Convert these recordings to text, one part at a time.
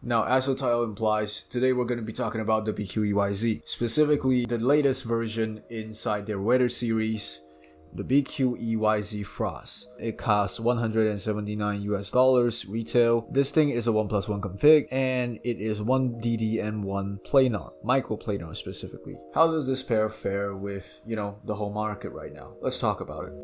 Now, as the title implies, today we're going to be talking about the BQEYZ, specifically the latest version inside their weather series, the BQEYZ Frost. It costs $179 retail. This thing is a 1+1 config and it is 1 DD and 1 planar, microplanar specifically. How does this pair fare with, the whole market right now? Let's talk about it.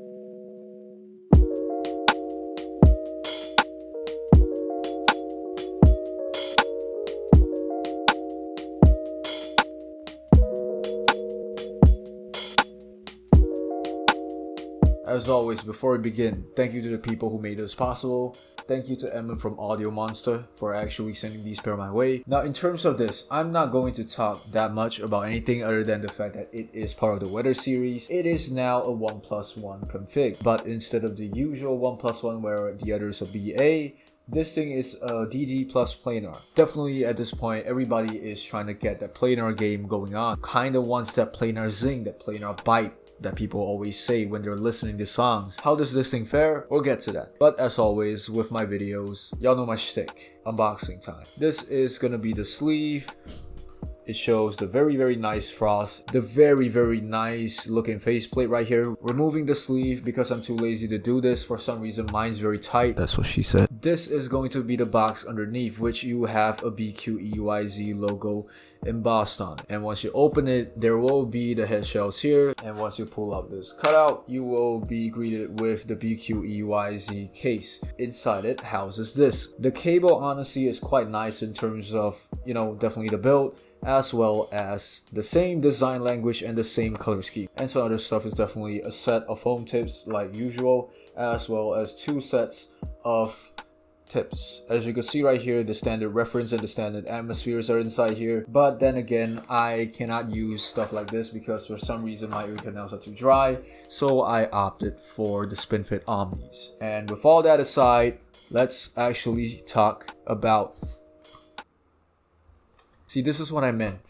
As always, before we begin, thank you to the people who made this possible. Thank you to Edmund from Audio Monster for actually sending these pair my way. Now, in terms of this, I'm not going to talk that much about anything other than the fact that it is part of the weather series. It is now a 1+1 config, but instead of the usual 1+1 where the others are BA, this thing is a DD plus planar. Definitely at this point, everybody is trying to get that planar game going on. Kinda wants that planar zing, that planar bite that people always say when they're listening to songs. How does this thing fare? We'll get to that. But as always, with my videos, y'all know my shtick. Unboxing time. This is gonna be the sleeve. It shows the very nice Frost, the very nice looking faceplate right here. Removing the sleeve because I'm too lazy to do this. For some reason, mine's very tight. That's what she said. This is going to be the box underneath, which you have a BQEYZ logo embossed on. And once you open it, there will be the head shells here. And once you pull out this cutout, you will be greeted with the BQEYZ case. Inside it houses this. The cable honestly is quite nice in terms of, definitely the build, as well as the same design language and the same color scheme. And some other stuff is definitely a set of foam tips like usual, as well as 2 sets of tips. As you can see right here, the standard reference and the standard atmospheres are inside here. But then again, I cannot use stuff like this because for some reason my ear canals are too dry. So I opted for the SpinFit Omnis. And with all that aside, let's actually talk about... See, this is what I meant.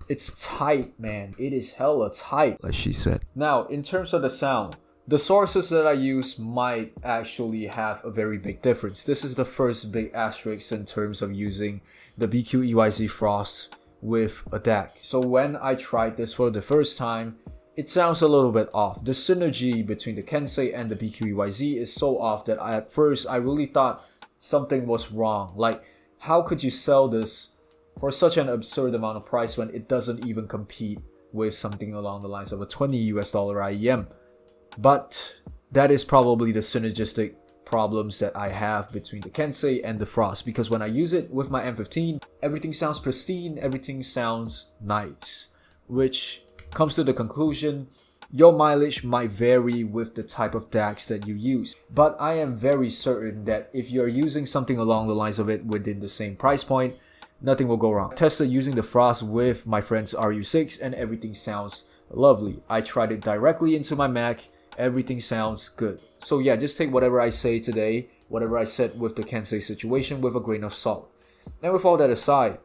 It's tight, man. It is hella tight, like she said. Now, in terms of the sound, the sources that I use might actually have a very big difference. This is the first big asterisk in terms of using the BQEYZ Frost with a DAC. So when I tried this for the first time, it sounds a little bit off. The synergy between the Kensei and the BQEYZ is so off that at first I really thought something was wrong. Like, how could you sell this for such an absurd amount of price when it doesn't even compete with something along the lines of a $20 IEM? But that is probably the synergistic problems that I have between the Kensei and the Frost, because when I use it with my M15, everything sounds pristine, everything sounds nice, which comes to the conclusion, your mileage might vary with the type of DACs that you use, but I am very certain that if you're using something along the lines of it within the same price point, nothing will go wrong. I tested using the Frost with my friend's RU6 and everything sounds lovely. I tried it directly into my Mac, everything sounds good. So yeah, just take whatever I say today, whatever I said with the Kensei situation with a grain of salt. And with all that aside,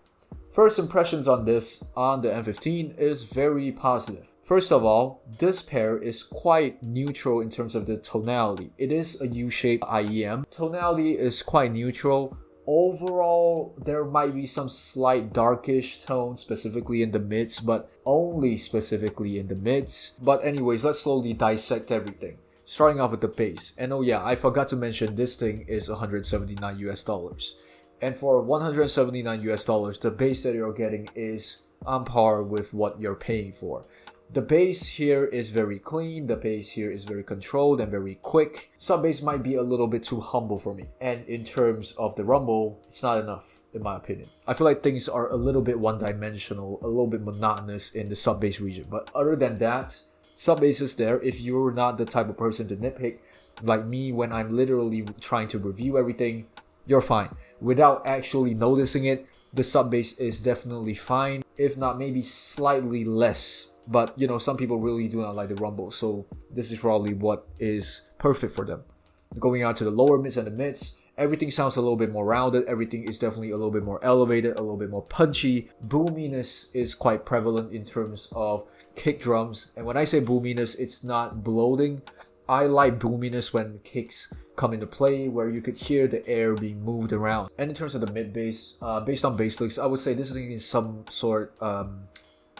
first impressions on this, on the M15 is very positive. First of all, this pair is quite neutral in terms of the tonality. It is a U-shaped IEM. Tonality is quite neutral. Overall, there might be some slight darkish tones, specifically in the mids, but only specifically in the mids. But anyways, let's slowly dissect everything. Starting off with the bass. And oh yeah, I forgot to mention this thing is $179. And for $179, the bass that you're getting is on par with what you're paying for. The bass here is very clean, the bass here is very controlled and very quick. Sub bass might be a little bit too humble for me. And in terms of the rumble, it's not enough, in my opinion. I feel like things are a little bit one-dimensional, a little bit monotonous in the sub bass region. But other than that, sub bass is there. If you're not the type of person to nitpick, like me when I'm literally trying to review everything, you're fine. Without actually noticing it, the sub bass is definitely fine. If not, maybe slightly less. But, some people really do not like the rumble, so this is probably what is perfect for them. Going out to the lower mids and the mids, everything sounds a little bit more rounded. Everything is definitely a little bit more elevated, a little bit more punchy. Boominess is quite prevalent in terms of kick drums. And when I say boominess, it's not bloating. I like boominess when kicks come into play where you could hear the air being moved around. And in terms of the mid bass, based on bass licks, I would say this thing is some sort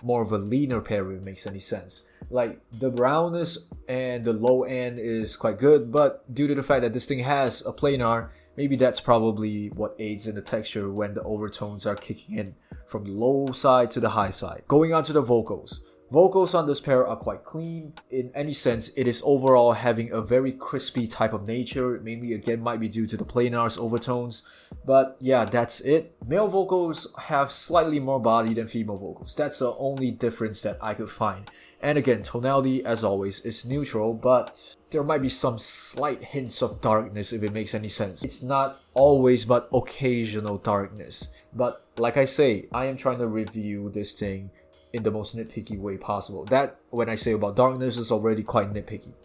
more of a leaner pair, if it makes any sense. Like the roundness and the low end is quite good, but due to the fact that this thing has a planar, maybe that's probably what aids in the texture when the overtones are kicking in from the low side to the high side. Going on to the vocals. Vocals on this pair are quite clean. In any sense, it is overall having a very crispy type of nature. Maybe again might be due to the planar's overtones. But yeah, that's it. Male vocals have slightly more body than female vocals. That's the only difference that I could find. And again, tonality, as always, is neutral, but there might be some slight hints of darkness, if it makes any sense. It's not always, but occasional darkness. But like I say, I am trying to review this thing in the most nitpicky way possible. That, when I say about darkness, is already quite nitpicky.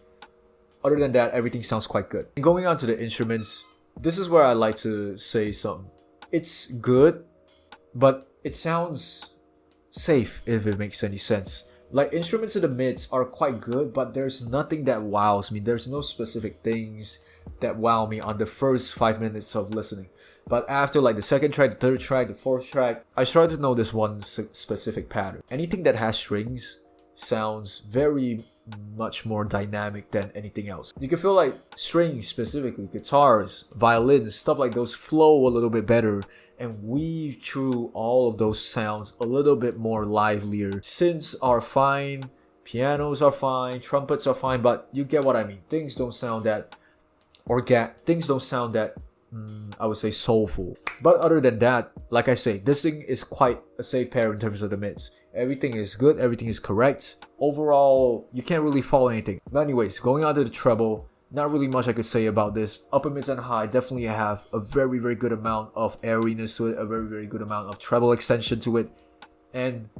Other than that, everything sounds quite good. And going on to the instruments, this is where I like to say something. It's good, but it sounds safe, if it makes any sense. Like, instruments in the mids are quite good, but there's nothing that wows me. There's no specific things that wow me on the first 5 minutes of listening. But after like the second track, the third track, the fourth track, I started to know this one specific pattern. Anything that has strings sounds very much more dynamic than anything else. You can feel like strings, specifically guitars, violins, stuff like those flow a little bit better and weave through all of those sounds a little bit more livelier. Synths are fine, pianos are fine, trumpets are fine, but you get what I mean. Things don't sound that I would say soulful. But other than that, like I say, this thing is quite a safe pair in terms of the mids. Everything is good, everything is correct. Overall, you can't really follow anything. But anyways, going on to the treble, not really much I could say about this. Upper mids and high definitely have a very, very good amount of airiness to it, a very, very good amount of treble extension to it. And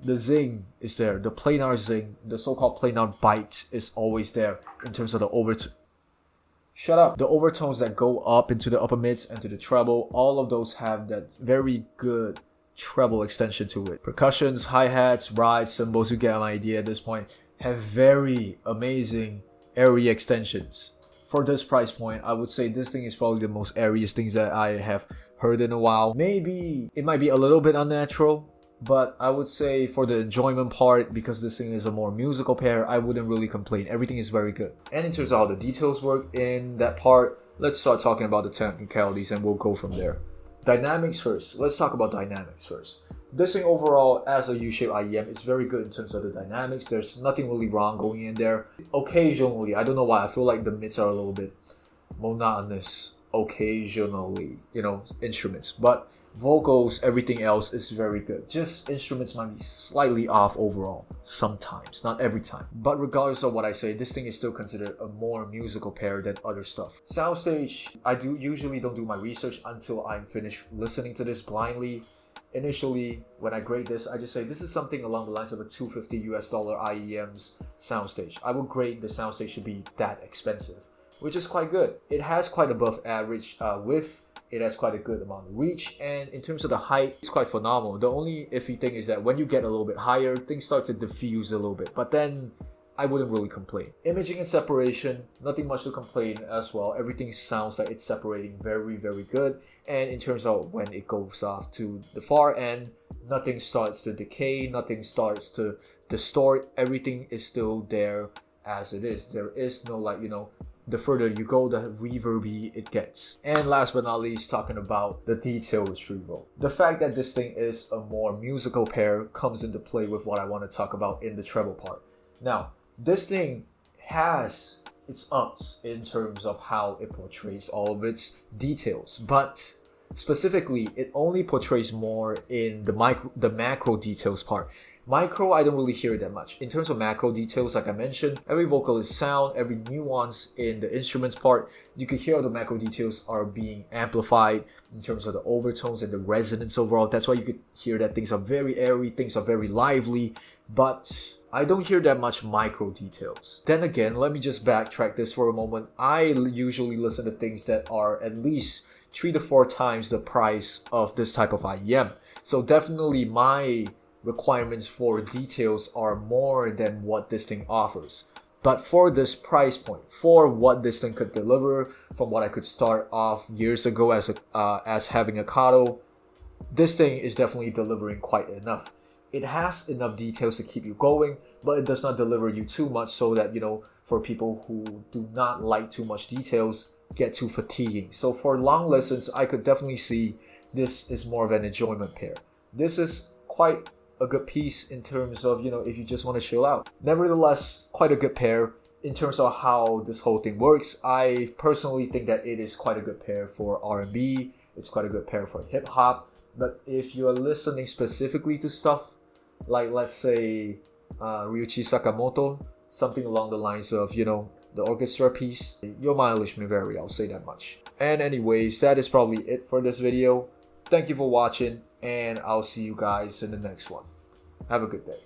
the zing is there. The planar zing, the so-called planar bite is always there in terms of the the overtones that go up into the upper mids and to the treble. All of those have that very good treble extension to it. Percussions, hi-hats, rides, cymbals, you get my idea at this point, have very amazing airy extensions. For this price point, I would say this thing is probably the most airiest things that I have heard in a while. Maybe it might be a little bit unnatural, but I would say for the enjoyment part, because this thing is a more musical pair, I wouldn't really complain. Everything is very good. And in terms of how the details work in that part, let's start talking about the technicalities and we'll go from there. Dynamics first. Let's talk about dynamics first. This thing overall, as a U-shaped IEM, is very good in terms of the dynamics. There's nothing really wrong going in there. Occasionally, I don't know why, I feel like the mids are a little bit monotonous occasionally, instruments. But vocals, everything else is very good. Just instruments might be slightly off overall. Sometimes, not every time. But regardless of what I say, this thing is still considered a more musical pair than other stuff. Soundstage, I usually don't do my research until I'm finished listening to this blindly. Initially, when I grade this, I just say this is something along the lines of a $250 IEM's soundstage. I would grade the soundstage to be that expensive, which is quite good. It has quite above average width. It has quite a good amount of reach, and in terms of the height, it's quite phenomenal. The only iffy thing is that when you get a little bit higher, things start to diffuse a little bit, but then I wouldn't really complain. Imaging and separation, nothing much to complain as well. Everything sounds like it's separating very, very good. And in terms of when it goes off to the far end, nothing starts to decay, nothing starts to distort. Everything is still there as it is. There is no the further you go, the reverby it gets. And last but not least, talking about the detail retrieval. The fact that this thing is a more musical pair comes into play with what I want to talk about in the treble part. Now, this thing has its ups in terms of how it portrays all of its details, but specifically, it only portrays more in the macro details part. Micro, I don't really hear it that much. In terms of macro details, like I mentioned, every vocal is sound, every nuance in the instruments part, you can hear how the macro details are being amplified in terms of the overtones and the resonance overall. That's why you could hear that things are very airy, things are very lively, but I don't hear that much micro details. Then again, let me just backtrack this for a moment. I usually listen to things that are at least 3 to 4 times the price of this type of IEM. So definitely my requirements for details are more than what this thing offers. But for this price point, for what this thing could deliver, from what I could start off years ago as having a Kato, this thing is definitely delivering quite enough. It has enough details to keep you going, but it does not deliver you too much so that, for people who do not like too much details, get too fatiguing. So for long lessons, I could definitely see this is more of an enjoyment pair. This is quite a good piece in terms of, if you just want to chill out. Nevertheless, quite a good pair. In terms of how this whole thing works, I personally think that it is quite a good pair for R&B. It's quite a good pair for hip hop. But if you're listening specifically to stuff like, let's say, Ryuichi Sakamoto, something along the lines of, the orchestra piece, your mileage may vary, I'll say that much. And anyways, that is probably it for this video. Thank you for watching, and I'll see you guys in the next one. Have a good day.